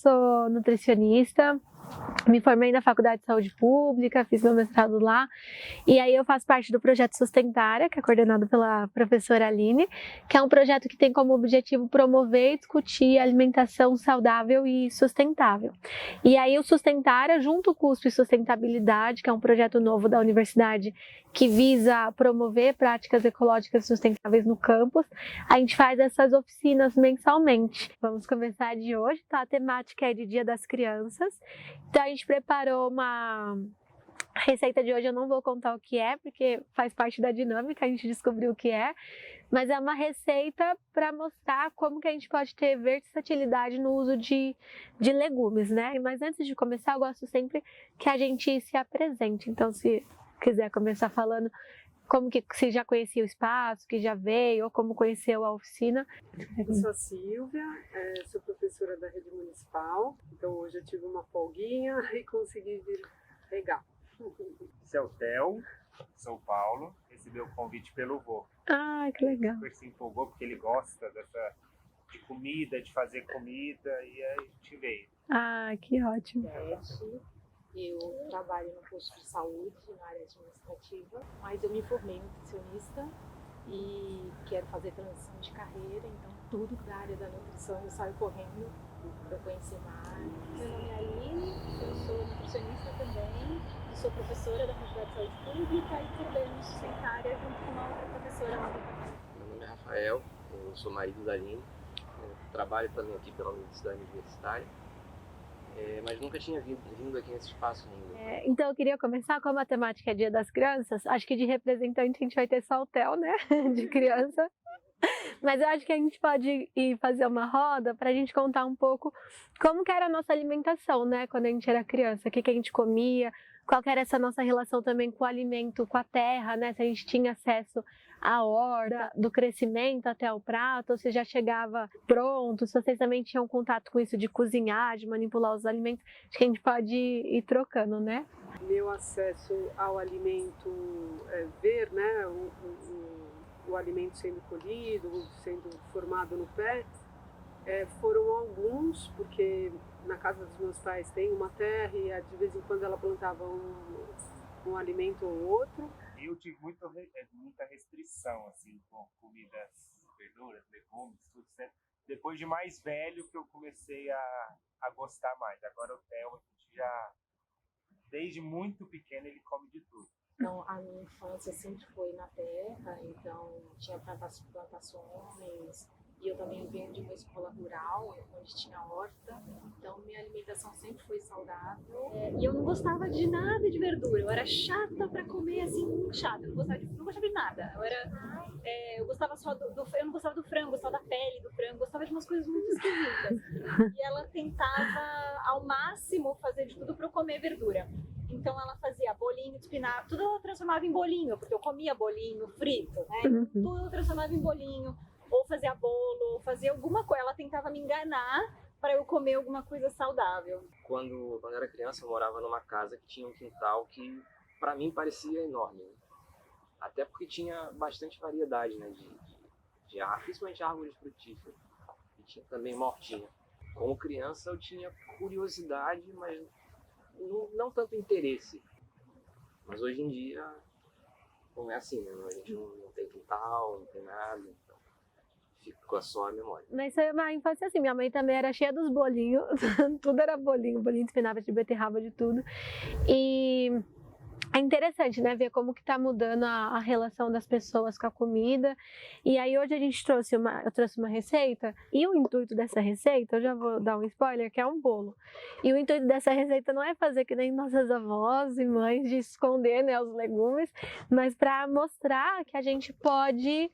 sou nutricionista, me formei na Faculdade de Saúde Pública, fiz meu mestrado lá, e aí eu faço parte do projeto Sustentária, que é coordenado pela professora Aline, que é um projeto que tem como objetivo promover e discutir alimentação saudável e sustentável. E aí o Sustentária, junto com o USP Sustentabilidade, que é um projeto novo da universidade que visa promover práticas ecológicas sustentáveis no campus, a gente faz essas oficinas mensalmente. Vamos começar de hoje, tá? A temática é de Dia das Crianças. Então a gente preparou uma receita de hoje, eu não vou contar o que é, porque faz parte da dinâmica, a gente descobriu o que é, mas é uma receita para mostrar como que a gente pode ter versatilidade no uso de legumes, né? Mas antes de começar, eu gosto sempre que a gente se apresente, então se quiser começar falando como que se já conhecia o espaço, que já veio, ou como conheceu a oficina. Eu sou a Silvia, sou professora da rede municipal, então hoje eu tive uma folguinha e consegui vir regar. Esse é o Theo, São Paulo, recebeu o convite pelo vô. Ah, que legal. Ele se empolgou porque ele gosta de comida, de fazer comida, e aí a gente veio. Ah, que ótimo. Eu trabalho no posto de saúde, na área administrativa, mas eu me formei nutricionista e quero fazer transição de carreira, então tudo da área da nutrição eu saio correndo para conhecer mais. Meu nome é Aline, eu sou nutricionista também, e sou professora da Faculdade de Saúde Pública e coordeno Sustentária junto com uma outra professora lá do departamento. Meu nome é Rafael, eu sou marido da Aline, trabalho também aqui pela Universidade Universitária. Mas nunca tinha vindo aqui nesse espaço ainda. Então eu queria começar com a matemática é Dia das Crianças. Acho que de representante a gente vai ter só o Theo, né? De criança. Mas eu acho que a gente pode ir fazer uma roda para a gente contar um pouco como que era a nossa alimentação, né? Quando a gente era criança, o que a gente comia, qual que era essa nossa relação também com o alimento, com a terra, né? Se a gente tinha acesso à horta, do crescimento até o prato, ou se já chegava pronto, se vocês também tinham contato com isso de cozinhar, de manipular os alimentos, acho que a gente pode ir trocando, né? Meu acesso ao alimento, ver, né, o alimento sendo colhido, sendo formado no pé, foram alguns, porque na casa dos meus pais tem uma terra e de vez em quando ela plantava um alimento ou outro. Eu tive muita restrição assim, com comidas, verduras, legumes, tudo certo. Depois de mais velho que eu comecei a gostar mais. Agora o Theo, a gente já, desde muito pequeno, ele come de tudo. Então, a minha infância sempre foi na terra, então tinha plantações, e eu também venho de uma escola rural, onde tinha horta, então minha alimentação sempre foi saudável. E eu não gostava de nada de verdura, eu era chata para comer, assim, muito chata, eu não gostava de nada. Eu gostava só eu não gostava do frango, gostava da pele do frango, gostava de umas coisas muito esquisitas. E ela tentava, ao máximo, fazer de tudo para eu comer verdura. Então ela fazia bolinho de espinafre, tudo ela transformava em bolinho, porque eu comia bolinho frito, né? Tudo ela transformava em bolinho, ou fazia bolo, ou fazia alguma coisa. Ela tentava me enganar para eu comer alguma coisa saudável. Quando eu era criança, eu morava numa casa que tinha um quintal que, para mim, parecia enorme. Né? Até porque tinha bastante variedade, né, principalmente árvores frutíferas. E tinha também uma hortinha. Como criança, eu tinha curiosidade, mas não tanto interesse. Mas hoje em dia, não é assim, né? A gente não tem quintal, não tem nada, então fica só a memória. Mas foi uma infância assim, minha mãe também era cheia dos bolinhos, tudo era bolinho de espinafre, de beterraba, de tudo. E é interessante, né, ver como que tá mudando a relação das pessoas com a comida. E aí hoje eu trouxe uma receita, e o intuito dessa receita, eu já vou dar um spoiler, que é um bolo. E o intuito dessa receita não é fazer que nem nossas avós e mães de esconder, né, os legumes, mas para mostrar que a gente pode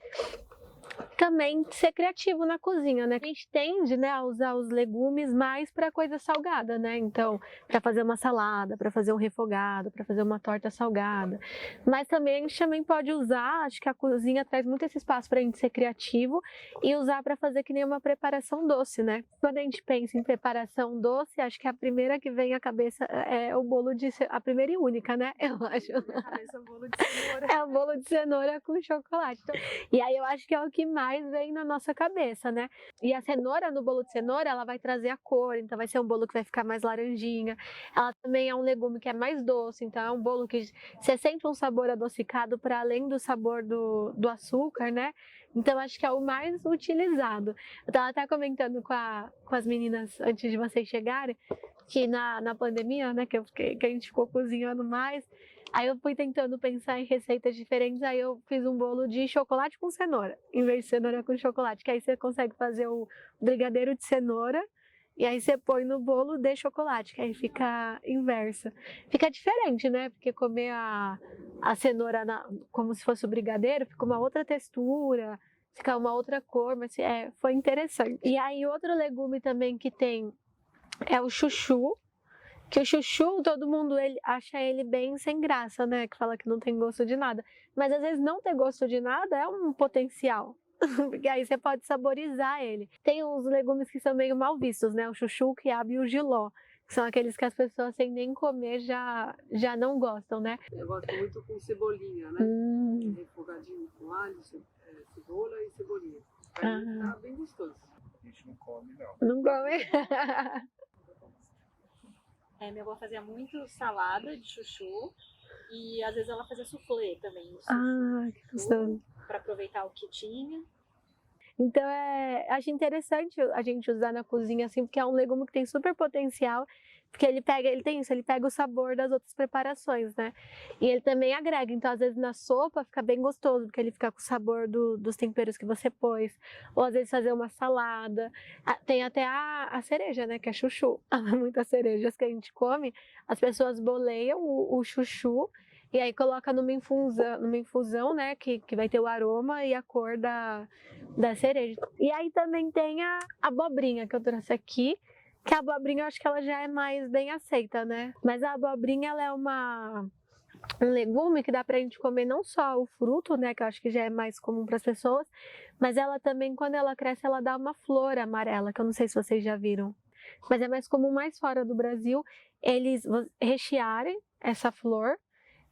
também ser criativo na cozinha, né? A gente tende, né, a usar os legumes mais para coisa salgada, né? Então, para fazer uma salada, para fazer um refogado, para fazer uma torta salgada. Mas também a gente também pode usar, acho que a cozinha traz muito esse espaço para a gente ser criativo e usar para fazer que nem uma preparação doce, né? Quando a gente pensa em preparação doce, acho que a primeira que vem à cabeça é o bolo a primeira e única, né? Eu acho. É o bolo de cenoura. É o bolo de cenoura com chocolate. Então, e aí eu acho que é o que mais mais vem na nossa cabeça, né? E a cenoura, no bolo de cenoura, ela vai trazer a cor, então vai ser um bolo que vai ficar mais laranjinha. Ela também é um legume que é mais doce, então é um bolo que você sente um sabor adocicado para além do sabor do açúcar, né? Então acho que é o mais utilizado. Eu estava até comentando com as meninas antes de vocês chegarem, que na pandemia, né, que a gente ficou cozinhando mais, aí eu fui tentando pensar em receitas diferentes, aí eu fiz um bolo de chocolate com cenoura, em vez de cenoura com chocolate, que aí você consegue fazer o brigadeiro de cenoura, e aí você põe no bolo de chocolate, que aí fica inversa. Fica diferente, né, porque comer a cenoura como se fosse o brigadeiro, fica uma outra textura, fica uma outra cor, mas foi interessante. E aí outro legume também que tem é o chuchu, que o chuchu, todo mundo acha ele bem sem graça, né? Que fala que não tem gosto de nada. Mas às vezes não ter gosto de nada é um potencial. Porque aí você pode saborizar ele. Tem uns legumes que são meio mal vistos, né? O chuchu, o quiabo e o jiló. Que são aqueles que as pessoas sem nem comer já não gostam, né? Eu gosto muito com cebolinha, né? Refogadinho com alho, cebola e cebolinha. Aí tá bem gostoso. A gente não come, não. Não come? Minha avó fazia muito salada de chuchu e às vezes ela fazia soufflé também. Que gostoso. Para aproveitar o que tinha. Então acho interessante a gente usar na cozinha assim, porque é um legume que tem super potencial, porque ele pega o sabor das outras preparações, né? E ele também agrega, então às vezes na sopa fica bem gostoso, porque ele fica com o sabor dos temperos que você pôs, ou às vezes fazer uma salada. Tem até a cereja, né, que é chuchu. Muitas cerejas que a gente come, as pessoas boleiam o chuchu, e aí coloca numa infusão, né, que vai ter o aroma e a cor da cereja. E aí também tem a abobrinha que eu trouxe aqui, que a abobrinha eu acho que ela já é mais bem aceita, né? Mas a abobrinha, ela é um legume que dá pra gente comer não só o fruto, né, que eu acho que já é mais comum para as pessoas, mas ela também, quando ela cresce, ela dá uma flor amarela, que eu não sei se vocês já viram. Mas é mais comum mais fora do Brasil eles rechearem essa flor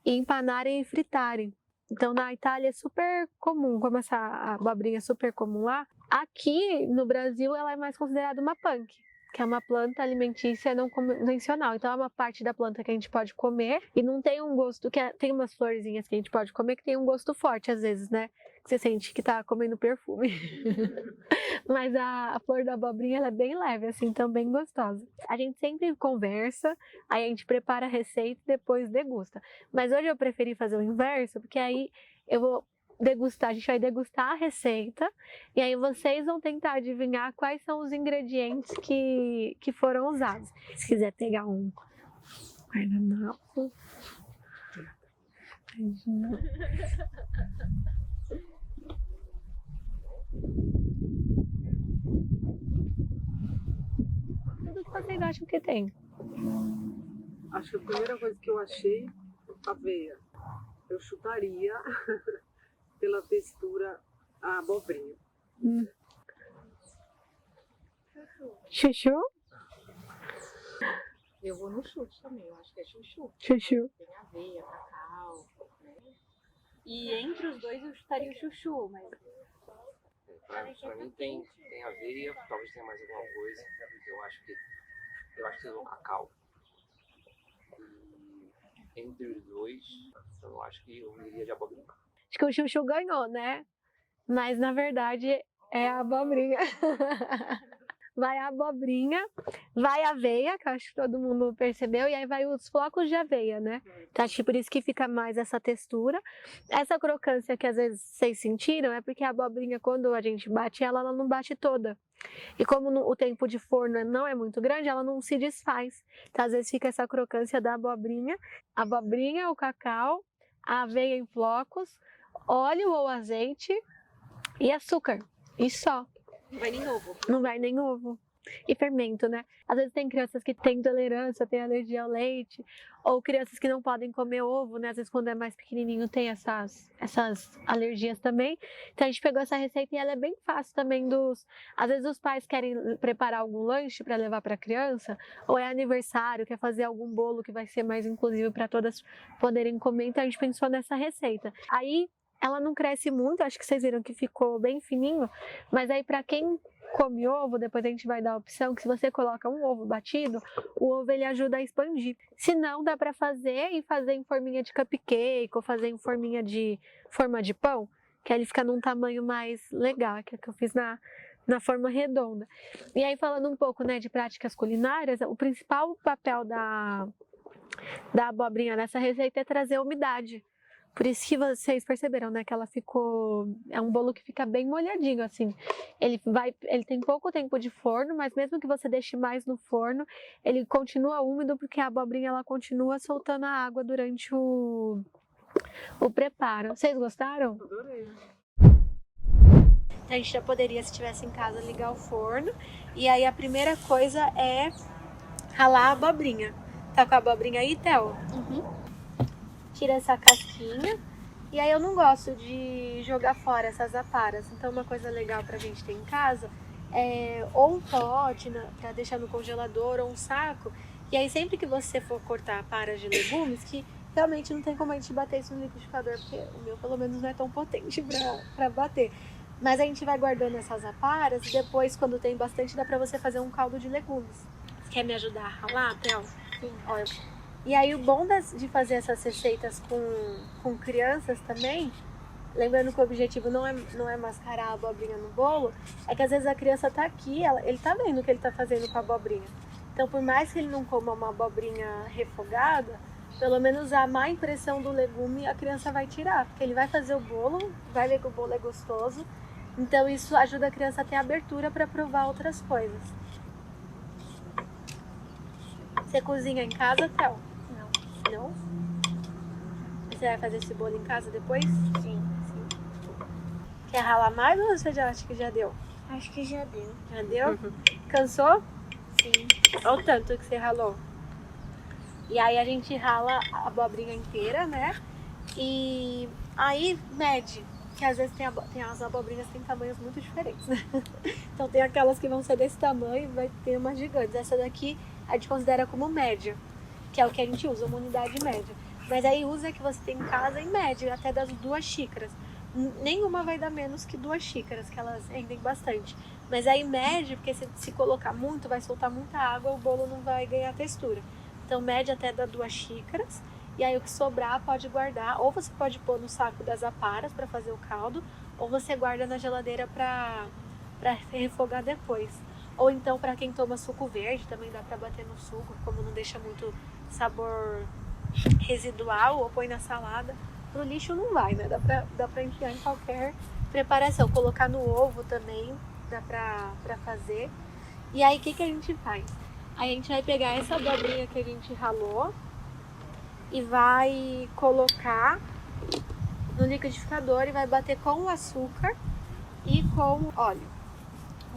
e empanarem e fritarem. Então na Itália é super comum, como essa abobrinha é super comum lá. Aqui no Brasil ela é mais considerada uma punk, que é uma planta alimentícia não convencional. Então é uma parte da planta que a gente pode comer e não tem um gosto, tem umas florzinhas que a gente pode comer que tem um gosto forte às vezes, né? Que você sente que tá comendo perfume. Mas a flor da abobrinha ela é bem leve, assim, então bem gostosa. A gente sempre conversa, aí a gente prepara a receita e depois degusta. Mas hoje eu preferi fazer o inverso, porque aí eu vou degustar, a gente vai degustar a receita e aí vocês vão tentar adivinhar quais são os ingredientes que foram usados. Se quiser pegar um guardanapo. Tudo que vocês acham que tem? Acho que a primeira coisa que eu achei, aveia. Eu chutaria pela textura a abobrinha. Chuchu? Eu vou no chute também, eu acho que é chuchu. Chuchu. Tem aveia, cacau, né? E entre os dois eu chutaria o chuchu, mas Pra mim tem aveia, talvez tenha mais alguma coisa. Eu acho que tem o cacau. E entre os dois, eu acho que eu iria de abobrinha. Acho que o chuchu ganhou, né? Mas na verdade é a abobrinha. Vai a abobrinha, vai a aveia, que eu acho que todo mundo percebeu, e aí vai os flocos de aveia, né? Então acho que por isso que fica mais essa textura. Essa crocância que às vezes vocês sentiram é porque a abobrinha, quando a gente bate ela não bate toda. E como o tempo de forno não é muito grande, ela não se desfaz. Então às vezes fica essa crocância da abobrinha, o cacau, a aveia em flocos, óleo ou azeite e açúcar. E só. não vai nem ovo. Não vai nem ovo. E fermento, né? Às vezes tem crianças que têm intolerância, têm alergia ao leite, ou crianças que não podem comer ovo, né? Às vezes quando é mais pequenininho tem essas alergias também. Então a gente pegou essa receita e ela é bem fácil também Às vezes os pais querem preparar algum lanche para levar para a criança, ou é aniversário, quer fazer algum bolo que vai ser mais inclusivo para todas poderem comer, então a gente pensou nessa receita. Aí ela não cresce muito, acho que vocês viram que ficou bem fininho, mas aí para quem come ovo, depois a gente vai dar a opção que se você coloca um ovo batido, o ovo ele ajuda a expandir. Se não, dá para fazer em forminha de cupcake ou fazer em forma de pão, que aí ele fica num tamanho mais legal, que é o que eu fiz na forma redonda. E aí falando um pouco, né, de práticas culinárias, o principal papel da abobrinha nessa receita é trazer umidade. Por isso que vocês perceberam, né, que ela é um bolo que fica bem molhadinho, assim. Ele tem pouco tempo de forno, mas mesmo que você deixe mais no forno, ele continua úmido porque a abobrinha ela continua soltando a água durante o preparo. Vocês gostaram? Adorei. A gente já poderia, se estivesse em casa, ligar o forno. E aí a primeira coisa é ralar a abobrinha. Tá com a abobrinha aí, Theo? Tira essa casquinha. E aí eu não gosto de jogar fora essas aparas. Então uma coisa legal pra gente ter em casa é ou um pote pra deixar no congelador ou um saco. E aí sempre que você for cortar aparas de legumes, que realmente não tem como a gente bater isso no liquidificador, porque o meu pelo menos não é tão potente pra bater. Mas a gente vai guardando essas aparas e depois, quando tem bastante, dá pra você fazer um caldo de legumes. Você quer me ajudar a ralar, Theo? Sim. Olha. E aí o bom de fazer essas receitas com crianças também, lembrando que o objetivo não é mascarar a abobrinha no bolo, é que às vezes a criança tá aqui, ele tá vendo o que ele tá fazendo com a abobrinha. Então por mais que ele não coma uma abobrinha refogada, pelo menos a má impressão do legume a criança vai tirar, porque ele vai fazer o bolo, vai ver que o bolo é gostoso. Então isso ajuda a criança a ter abertura para provar outras coisas. Você cozinha em casa, Theo? Não? Você vai fazer esse bolo em casa depois? Sim. Quer ralar mais ou você já acha que já deu? Acho que já deu. Já deu? Cansou? Sim. Olha o tanto que você ralou. E aí a gente rala a abobrinha inteira, né? E aí mede. Que às vezes tem as abobrinhas que têm tamanhos muito diferentes, né? Então tem aquelas que vão ser desse tamanho e vai ter umas gigantes. Essa daqui a gente considera como média, que é o que a gente usa, uma unidade média. Mas aí usa a que você tem em casa em média, até das 2 xícaras. Nenhuma vai dar menos que 2 xícaras, que elas rendem bastante. Mas aí mede, porque se colocar muito, vai soltar muita água, o bolo não vai ganhar textura. Então mede até dar 2 xícaras. E aí o que sobrar pode guardar, ou você pode pôr no saco das aparas para fazer o caldo, ou você guarda na geladeira para refogar depois. Ou então para quem toma suco verde, também dá para bater no suco, como não deixa muito sabor residual, ou põe na salada. Pro lixo não vai, né? Dá pra enfiar em qualquer preparação. Colocar no ovo também dá pra fazer. E aí o que a gente faz? Aí a gente vai pegar essa abobrinha que a gente ralou e vai colocar no liquidificador e vai bater com o açúcar e com o óleo.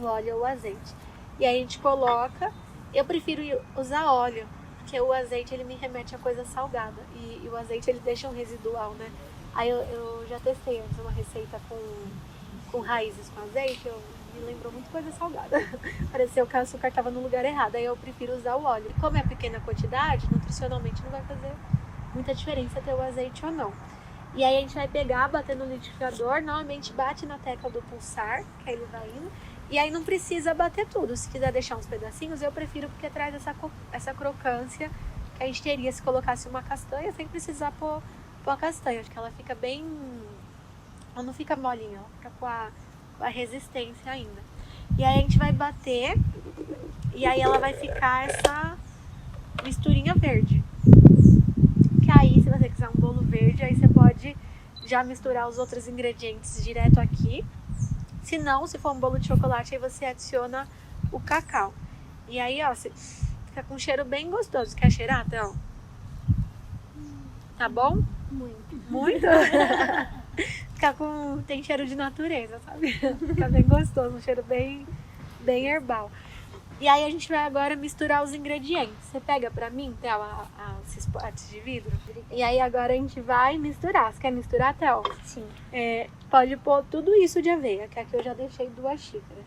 O óleo ou o azeite. E aí a gente coloca, eu prefiro usar óleo, porque o azeite ele me remete a coisa salgada e o azeite ele deixa um residual, né? Aí eu já testei antes uma receita com raízes com azeite, me lembrou muito coisa salgada. Pareceu que o açúcar estava no lugar errado, aí eu prefiro usar o óleo. Como é pequena quantidade, nutricionalmente não vai fazer muita diferença ter o azeite ou não. E aí a gente vai pegar, bater no liquidificador, normalmente bate na tecla do pulsar, que aí ele vai indo. E aí não precisa bater tudo, se quiser deixar uns pedacinhos, eu prefiro porque traz essa crocância que a gente teria se colocasse uma castanha sem precisar pôr a castanha. Acho que ela fica bem... ela não fica molinha, ela fica com a resistência ainda. E aí a gente vai bater e aí ela vai ficar essa misturinha verde. Que aí, se você quiser um bolo verde, aí você pode já misturar os outros ingredientes direto aqui. Se não, se for um bolo de chocolate, aí você adiciona o cacau. E aí, ó, fica com um cheiro bem gostoso. Quer cheirar, Theo? Tá bom? Muito. Muito? Tem cheiro de natureza, sabe? Fica bem gostoso, um cheiro bem herbal. E aí a gente vai agora misturar os ingredientes. Você pega pra mim, Theo, esses potes de vidro? E aí agora a gente vai misturar. Você quer misturar, Theo? Sim. Pode pôr tudo isso de aveia, que aqui eu já deixei 2 xícaras.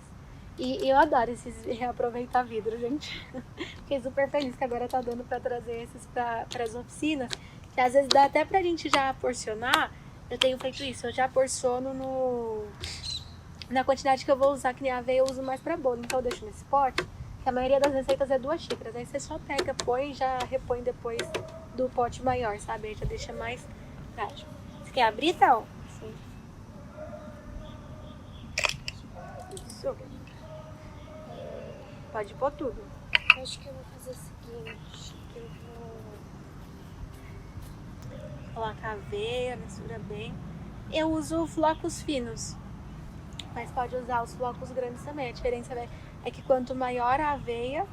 E eu adoro esses reaproveitar vidro, gente. Fiquei super feliz que agora tá dando pra trazer esses pras oficinas. Que às vezes dá até pra gente já porcionar eu tenho feito isso. Eu já porciono na quantidade que eu vou usar, que nem a aveia eu uso mais pra bolo. Então eu deixo nesse pote, que a maioria das receitas é 2 xícaras. Aí você só pega, põe e já repõe depois do pote maior, sabe? Aí já deixa mais prático. Você quer abrir, Théo? Sim. Isso. Pode pôr tudo. Acho que eu vou fazer o seguinte, que eu vou... Coloca a aveia, mistura bem. Eu uso flocos finos, mas pode usar os flocos grandes também. A diferença é que quanto maior a aveia,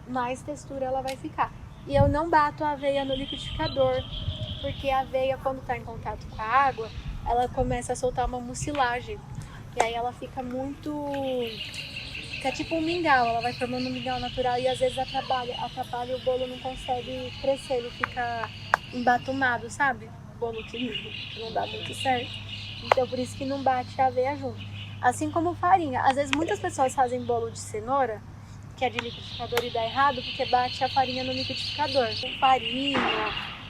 mais textura ela vai ficar. E eu não bato a aveia no liquidificador, porque a aveia, quando está em contato com a água, ela começa a soltar uma mucilagem. E aí ela fica muito... Fica tipo um mingau, ela vai formando um mingau natural e às vezes atrapalha e o bolo não consegue crescer, ele fica embatumado, sabe? Bolo que não dá muito certo. Então por isso que não bate a aveia junto. Assim como farinha. Às vezes muitas pessoas fazem bolo de cenoura, que é de liquidificador, e dá errado porque bate a farinha no liquidificador. Com farinha,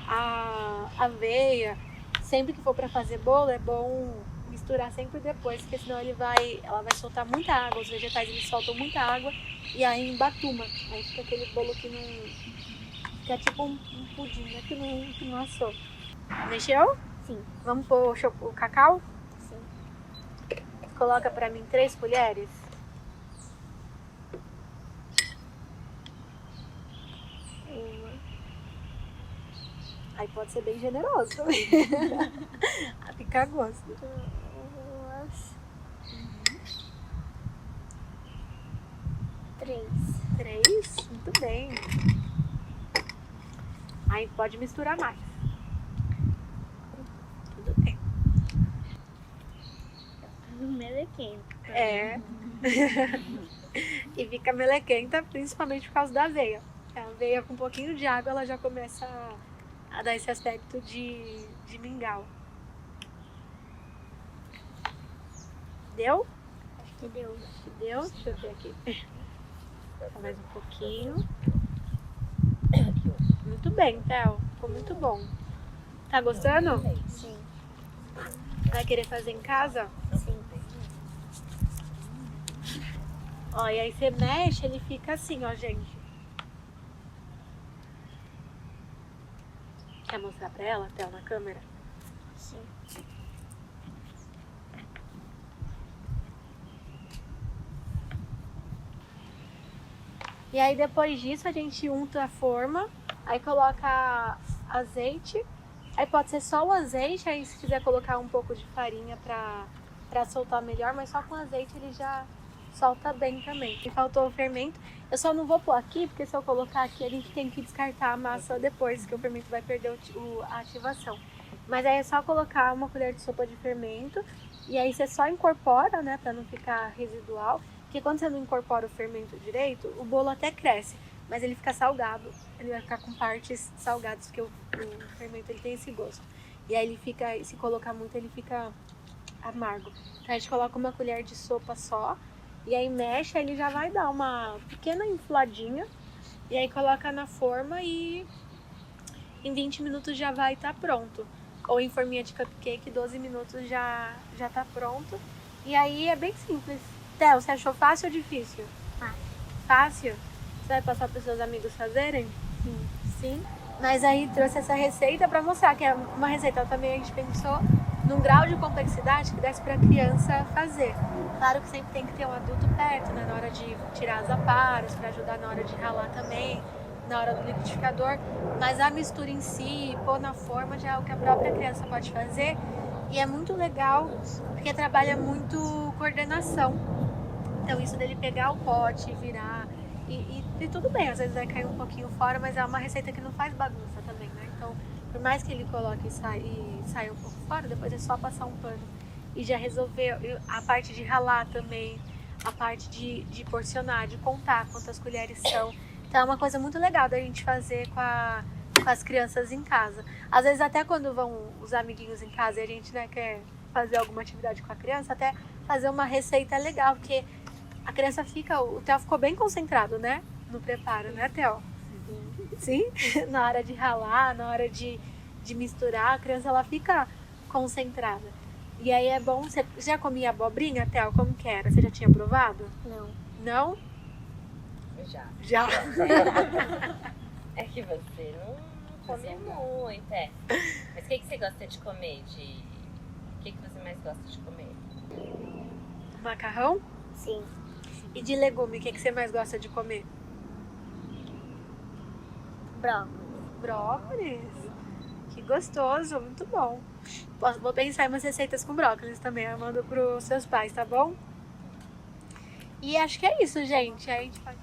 a aveia, sempre que for para fazer bolo é bom misturar sempre depois, porque senão ela vai soltar muita água, os vegetais eles soltam muita água e aí embatuma. Aí fica aquele bolo que não... Fica tipo um pudim, né? Que não assou. Mexeu? Sim. Vamos pôr o cacau? Sim. Coloca pra mim 3 colheres. Aí pode ser bem generoso também. Fica a gosto. 2. 3. 3? Muito bem. Aí pode misturar mais. Tudo bem. Melequento. É. E fica melequenta, principalmente por causa da aveia. A aveia com um pouquinho de água, ela já começa a dar esse aspecto de mingau. Deu? Acho que deu. Deu? Deixa eu ver aqui. Mais um pouquinho. Muito bem, Théo. Ficou muito bom. Tá gostando? Sim. Vai querer fazer em casa? Sim. Ó, e aí você mexe, ele fica assim, ó, gente. Quer mostrar pra ela, Théo, na câmera? Sim. E aí depois disso a gente unta a forma, aí coloca azeite, aí pode ser só o azeite, aí se quiser colocar um pouco de farinha pra soltar melhor, mas só com azeite ele já solta bem também. E faltou o fermento, eu só não vou pôr aqui, porque se eu colocar aqui a gente tem que descartar a massa depois, que o fermento vai perder a ativação. Mas aí é só colocar uma colher de sopa de fermento, e aí você só incorpora, né, pra não ficar residual. Porque quando você não incorpora o fermento direito, o bolo até cresce, mas ele fica salgado. Ele vai ficar com partes salgadas, porque o fermento ele tem esse gosto. E aí ele fica, se colocar muito, ele fica amargo. Então a gente coloca uma colher de sopa só, e aí mexe, aí ele já vai dar uma pequena infladinha. E aí coloca na forma e em 20 minutos já vai estar pronto. Ou em forminha de cupcake, 12 minutos já tá pronto. E aí é bem simples. Théo, você achou fácil ou difícil? Fácil? Você vai passar para os seus amigos fazerem? Sim. Sim? Mas aí trouxe essa receita para mostrar, que é uma receita também a gente pensou num grau de complexidade que desse para a criança fazer. Claro que sempre tem que ter um adulto perto, né, na hora de tirar as aparas, para ajudar na hora de ralar também, na hora do liquidificador. Mas a mistura em si, pôr na forma, já é o que a própria criança pode fazer. E é muito legal, porque trabalha muito coordenação. Então isso dele pegar o pote, virar, e tudo bem, às vezes vai cair um pouquinho fora, mas é uma receita que não faz bagunça também, né? Então, por mais que ele coloque e saia um pouco fora, depois é só passar um pano e já resolver a parte de ralar também, a parte de porcionar, de contar quantas colheres são. Então é uma coisa muito legal da gente fazer com as crianças em casa. Às vezes até quando vão os amiguinhos em casa e a gente, né, quer fazer alguma atividade com a criança, até fazer uma receita legal, porque a criança o Theo ficou bem concentrado, né, no preparo, né, Theo? Sim? Na hora de ralar, na hora de misturar, a criança ela fica concentrada. E aí é bom, você já comia abobrinha, Theo? Como que era? Você já tinha provado? Não. Não? Já. Já. É que você não come muito, é. Mas o que você gosta de comer? O que você mais gosta de comer? Macarrão? Sim. E de legume, o que você mais gosta de comer? Brócolis. Brócolis? Que gostoso, muito bom. Vou pensar em umas receitas com brócolis também. Eu mando pros seus pais, tá bom? E acho que é isso, gente. Aí a gente faz.